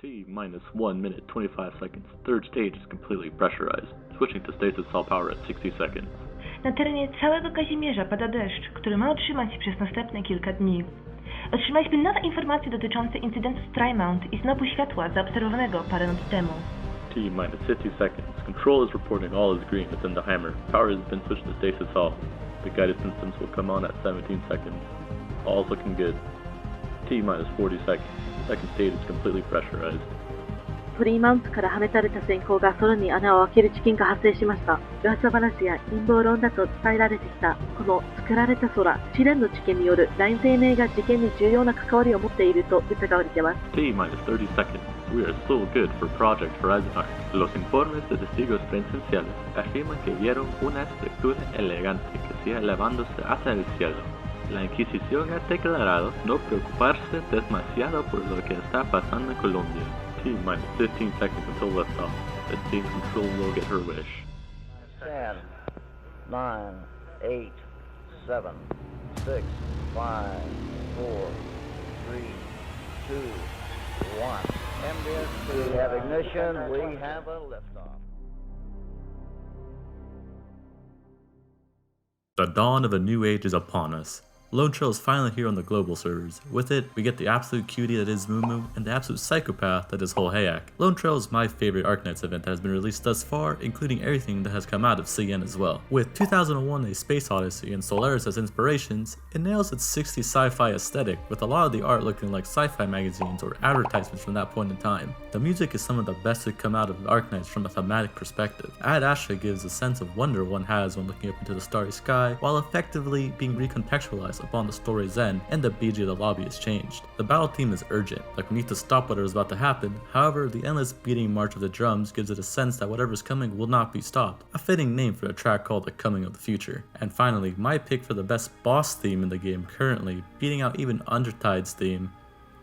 T minus 1 minute 25 seconds. Third stage is completely pressurized. Switching to stasis all power at 60 seconds. Na terenie całego Kazimierza pada deszcz, który ma utrzymać się przez następne kilka dni. Otrzymaliśmy nowe informacje dotyczące incydentu z Trymount i snopu światła zaobserwowanego parę nocy temu. T minus 50 seconds. Control is reporting all is green within the hammer. Power has been switched to stasis all. The guided systems will come on at 17 seconds. All is looking good. T minus 40 seconds. Second stage is completely pressurized. トリーマウントから放たれた閃光が空に穴を開ける事件が発生しました。噂話や陰謀論だと伝えられてきたこの作られた空、試練の事件によるライン生命が事件に重要な関わりを持っていると疑われています。T minus 30 seconds. We are so good for Project Horizon Arc. Los informes de testigos presenciales afirman que vieron una estructura elegante que sigue elevándose hacia el cielo. La Inquisición ha declarado no preocuparse demasiado por lo que está pasando en Colombia. T minus 15 seconds until liftoff. The team control will get her wish. 10, 9, 8, 7, 6, 5, 4, 3, 2, 1. We have ignition. We have a liftoff. The dawn of a new age is upon us. Lone Trail is finally here on the global servers. With it, we get the absolute cutie that is Mumu and the absolute psychopath that is olheyak. Lone Trail is my favorite Arknights event that has been released thus far, including everything that has come out of CN as well. With 2001 A Space Odyssey and Solaris as inspirations, it nails its 60s sci-fi aesthetic, with a lot of the art looking like sci-fi magazines or advertisements from that point in time. The music is some of the best to come out of Arknights from a thematic perspective. Ad Astra gives a sense of wonder one has when looking up into the starry sky, while effectively being recontextualized upon the story's end, and the BG of the lobby is changed. The battle theme is urgent, like we need to stop whatever is about to happen. However, the endless beating march of the drums gives it a sense that whatever is coming will not be stopped. A fitting name for a track called The Coming of the Future. And finally, my pick for the best boss theme in the game currently, beating out even Undertide's theme,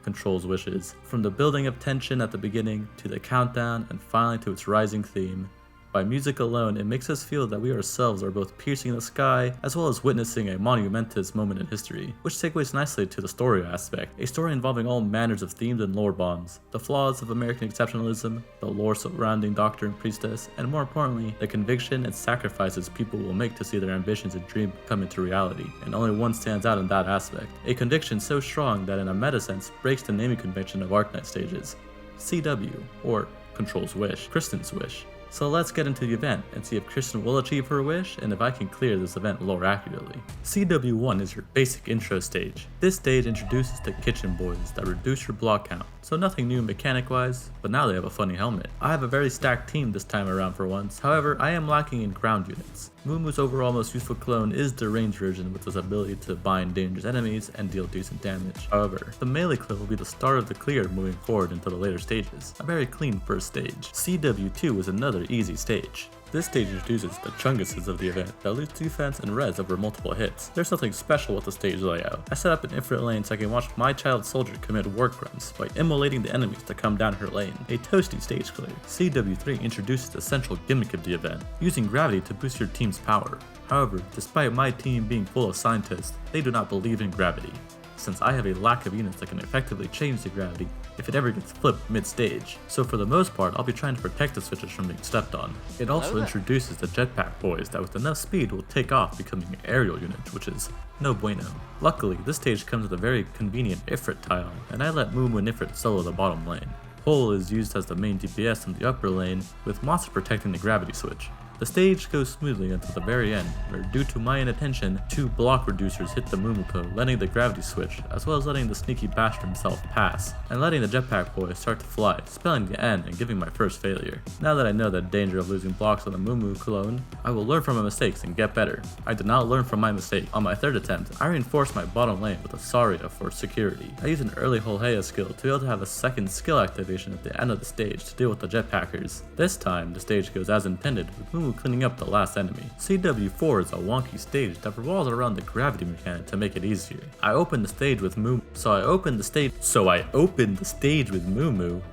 Control's Wishes. From the building of tension at the beginning, to the countdown, and finally to its rising theme. By music alone, it makes us feel that we ourselves are both piercing the sky, as well as witnessing a monumentous moment in history, which segues nicely to the story aspect, a story involving all manners of themes and lore bombs, the flaws of American exceptionalism, the lore surrounding Doctor and Priestess, and more importantly, the conviction and sacrifices people will make to see their ambitions and dreams come into reality, and only one stands out in that aspect. A conviction so strong that in a meta sense breaks the naming convention of Arknight stages. CW, or Control's Wish, Kristen's Wish. So let's get into the event and see if Kristen will achieve her wish and if I can clear this event lore accurately. CW1 is your basic intro stage. This stage introduces the kitchen boys that reduce your block count, so nothing new mechanic wise, but now they have a funny helmet. I have a very stacked team this time around for once, however I am lacking in ground units. Mumu's overall most useful clone is the ranged version with his ability to bind dangerous enemies and deal decent damage. However, the melee clone will be the start of the clear moving forward into the later stages. A very clean first stage. CW2 is another easy stage. This stage introduces the chunguses of the event that lose defense and res over multiple hits. There's something special with the stage layout. I set up an infinite lane so I can watch my child soldier commit work runs by immolating the enemies that come down her lane. A toasty stage clear. CW3 introduces the central gimmick of the event, using gravity to boost your team's power. However, despite my team being full of scientists, they do not believe in gravity, since I have a lack of units that can effectively change the gravity if it ever gets flipped mid-stage. So for the most part, I'll be trying to protect the switches from being stepped on. It also introduces the jetpack boys that with enough speed will take off, becoming an aerial unit, which is no bueno. Luckily, this stage comes with a very convenient Ifrit tile, and I let Mumu and Ifrit solo the bottom lane. Hole is used as the main DPS in the upper lane, with Monster protecting the gravity switch. The stage goes smoothly until the very end, where due to my inattention, 2 block reducers hit the Mumuko, letting the gravity switch, as well as letting the sneaky bastard himself pass, and letting the jetpack boy start to fly, spelling the end and giving my first failure. Now that I know the danger of losing blocks on the Mumu clone, I will learn from my mistakes and get better. I did not learn from my mistake. On my third attempt, I reinforced my bottom lane with a Saria for security. I used an early olheyak skill to be able to have a second skill activation at the end of the stage to deal with the jetpackers. This time, the stage goes as intended, with Mumu cleaning up the last enemy. CW4 is a wonky stage that revolves around the gravity mechanic to make it easier. I opened the stage with Mumu,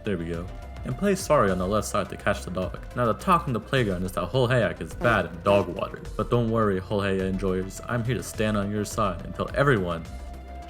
there we go, and play Sorry on the left side to catch the dog. Now the talk on the playground is that olheyak is bad in dog water, but don't worry olheyak enjoyers, I'm here to stand on your side and tell everyone,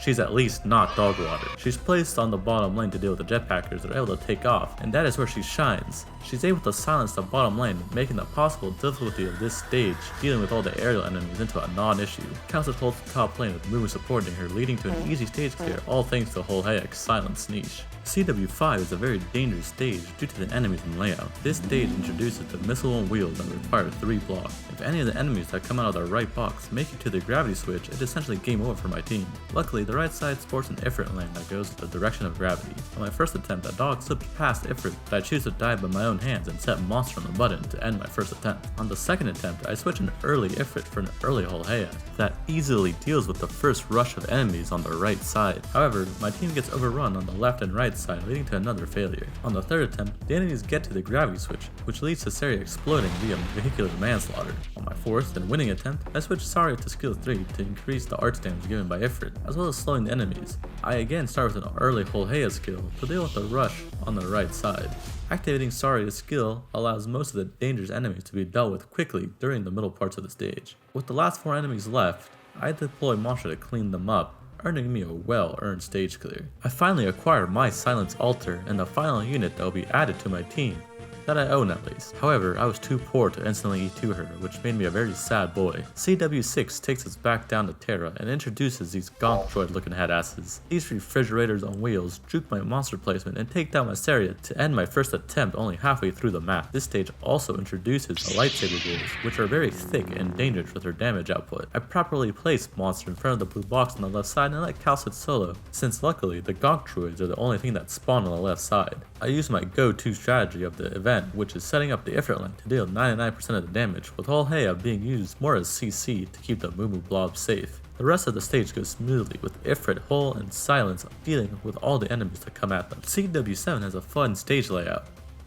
she's at least not dog water. She's placed on the bottom lane to deal with the jetpackers that are able to take off, and that is where she shines. She's able to silence the bottom lane, making the possible difficulty of this stage dealing with all the aerial enemies into a non-issue. Kalset holds the top lane with Mumu supporting her, leading to an easy stage clear, all thanks to olheyak's silence niche. CW5 is a very dangerous stage due to the enemies and layout. This stage introduces the missile on wheels that require 3 blocks. If any of the enemies that come out of the right box make it to the gravity switch, it's essentially game over for my team. Luckily, the right side sports an Ifrit lane that goes the direction of gravity. On my first attempt, a dog slips past Ifrit, but I choose to dive by my own hands and set monster on the button to end my first attempt. On the second attempt, I switch an early Ifrit for an early olheyak that easily deals with the first rush of enemies on the right side. However, my team gets overrun on the left and right side, leading to another failure. On the third attempt, the enemies get to the gravity switch, which leads to Saria exploding via vehicular manslaughter. On my fourth and winning attempt, I switch Saria to skill 3 to increase the arch damage given by Ifrit, as well as slowing the enemies. I again start with an early olheyak skill to deal with the rush on the right side. Activating Saria's skill allows most of the dangerous enemies to be dealt with quickly during the middle parts of the stage. With the last 4 enemies left, I deploy monster to clean them up, earning me a well-earned stage clear. I finally acquired my Silence Altar and the final unit that will be added to my team, that I own at least. However, I was too poor to instantly E2 her, which made me a very sad boy. CW6 takes us back down to Terra and introduces these gonk droid looking headasses. These refrigerators on wheels juke my monster placement and take down my Saria to end my first attempt only halfway through the map. This stage also introduces the lightsaber rules, which are very thick and dangerous with their damage output. I properly placed monster in front of the blue box on the left side and let Kalset solo, since luckily the gonk droids are the only thing that spawn on the left side. I use my go-to strategy of the event, which is setting up the Ifrit lane to deal 99% of the damage, with olheyak being used more as CC to keep the Mumu blob safe. The rest of the stage goes smoothly, with Ifrit, Hole, and Silence dealing with all the enemies that come at them. CW7 has a fun stage layout,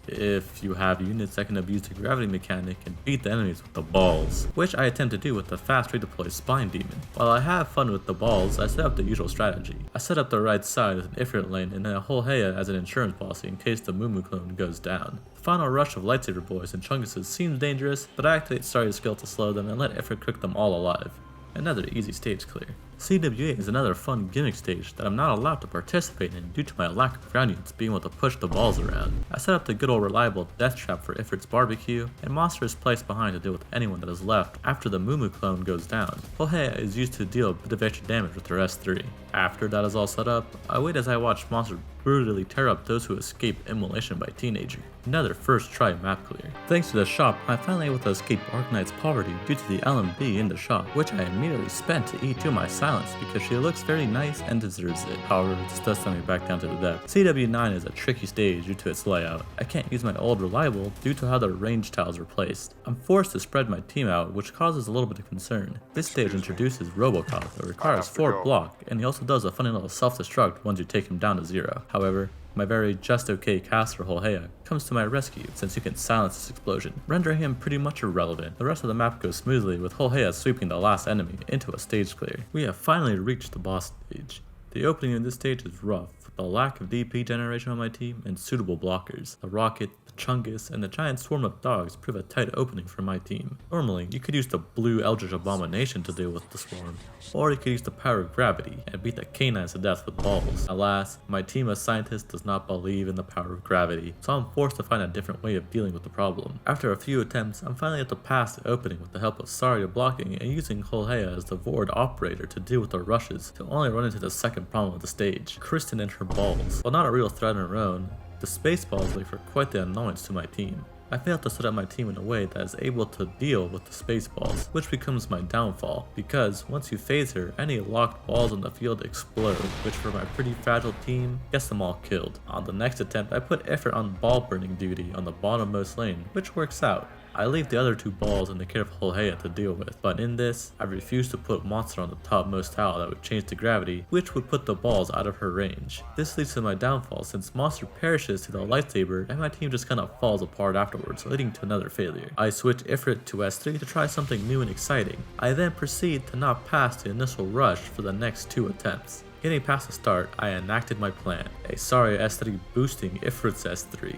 if you have units that can abuse the gravity mechanic and beat the enemies with the balls, which I attempt to do with the fast redeploy Spine Demon. While I have fun with the balls, I set up the usual strategy. I set up the right side with an Ifrit lane and then a olheyak as an insurance policy in case the Mumu clone goes down. The final rush of lightsaber boys and chunguses seems dangerous, but I activate Saria's skill to slow them and let Ifrit cook them all alive. Another easy stage clear. CWA is another fun gimmick stage that I'm not allowed to participate in due to my lack of ground units being able to push the balls around. I set up the good old reliable death trap for Ifrit's barbecue, and monster is placed behind to deal with anyone that is left after the Mumu clone goes down. olheyak is used to deal a bit of extra damage with her S3. After that is all set up, I wait as I watch monster brutally tear up those who escape immolation by Teenager. Another first try map clear. Thanks to the shop, I'm finally able to escape Arknights' poverty due to the LMB in the shop, which I immediately spent to E2 my Silence because she looks very nice and deserves it. However, this does send me back down to the depth. CW9 is a tricky stage due to its layout. I can't use my old reliable due to how the range tiles are placed. I'm forced to spread my team out, which causes a little bit of concern. This stage introduces Robocop that requires 4 block, and he also does a funny little self-destruct once you take him down to 0. However, my very just okay caster olheyak comes to my rescue since you can silence this explosion, rendering him pretty much irrelevant. The rest of the map goes smoothly with olheyak sweeping the last enemy into a stage clear. We have finally reached the boss stage. The opening of this stage is rough, with the lack of DP generation on my team and suitable blockers. The rocket, the chungus, and the giant swarm of dogs prove a tight opening for my team. Normally, you could use the blue Eldritch Abomination to deal with the swarm, or you could use the power of gravity and beat the canines to death with balls. Alas, my team of scientists does not believe in the power of gravity, so I'm forced to find a different way of dealing with the problem. After a few attempts, I'm finally able to pass the opening with the help of Saria blocking and using olheyak as the Void operator to deal with the rushes to only run into the second problem of the stage, Kristen and her balls. While not a real threat on her own, the space balls make for quite the annoyance to my team. I failed to set up my team in a way that is able to deal with the space balls, which becomes my downfall, because once you phase her, any locked balls on the field explode, which for my pretty fragile team, gets them all killed. On the next attempt, I put Ifrit on ball burning duty on the bottommost lane, which works out. I leave the other 2 balls in the care of olheyak to deal with, but in this, I refuse to put monster on the topmost tile that would change to gravity, which would put the balls out of her range. This leads to my downfall since monster perishes to the lightsaber and my team just kinda falls apart afterwards, leading to another failure. I switch Ifrit to S3 to try something new and exciting. I then proceed to not pass the initial rush for the next 2 attempts. Getting past the start, I enacted my plan, a Saria S3 boosting Ifrit's S3,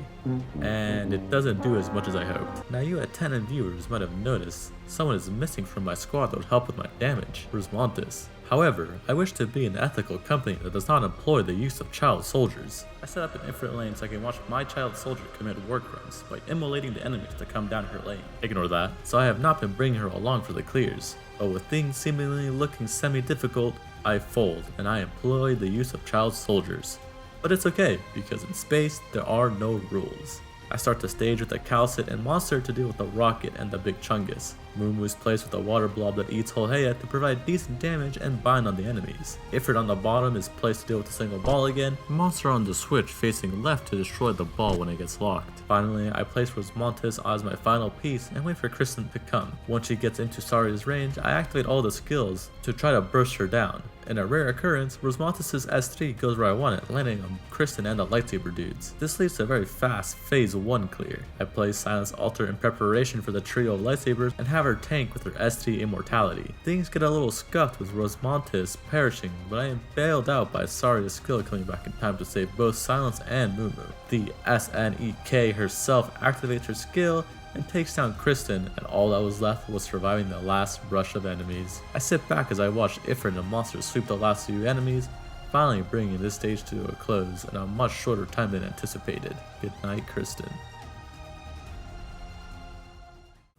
and it doesn't do as much as I hoped. Now you attendant viewers might have noticed someone is missing from my squad that would help with my damage. Where's Montes? However, I wish to be an ethical company that does not employ the use of child soldiers. I set up an infinite lane so I can watch my child soldier commit war crimes by immolating the enemies to come down her lane. Ignore that, so I have not been bringing her along for the clears. But with things seemingly looking semi-difficult, I fold and I employ the use of child soldiers. But it's okay, because in space, there are no rules. I start the stage with a Calcit and Monster to deal with the Rocket and the Big Chungus. Mumu is placed with a water blob that eats olheyak to provide decent damage and bind on the enemies. Ifrit on the bottom is placed to deal with a single ball again, and Monster on the switch facing left to destroy the ball when it gets locked. Finally, I place Rosmontis as my final piece and wait for Kristen to come. Once she gets into Saria's range, I activate all the skills to try to burst her down. In a rare occurrence, Rosmontis' S3 goes where I want it, landing on Kristen and the lightsaber dudes. This leads to a very fast phase 1 clear. I place Silence Altar in preparation for the trio of lightsabers and have her tank with her S3 immortality. Things get a little scuffed with Rosmontis perishing, but I am bailed out by Saria's skill coming back in time to save both Silence and Mumu. The SNEK herself activates her skill and takes down Kristen, and all that was left was surviving the last rush of enemies. I sit back as I watch Ifrit and Monster sweep the last few enemies, finally bringing this stage to a close in a much shorter time than anticipated. Good night, Kristen.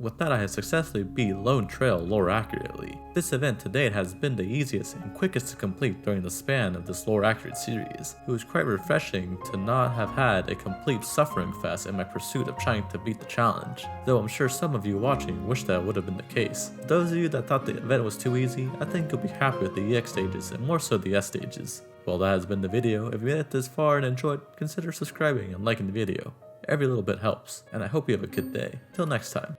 With that, I have successfully beat Lone Trail lore accurately. This event to date has been the easiest and quickest to complete during the span of this lore accurate series. It was quite refreshing to not have had a complete suffering fest in my pursuit of trying to beat the challenge, though I'm sure some of you watching wish that would have been the case. Those of you that thought the event was too easy, I think you'll be happy with the EX stages and more so the S stages. Well, that has been the video. If you made it this far and enjoyed, consider subscribing and liking the video. Every little bit helps, and I hope you have a good day. Till next time.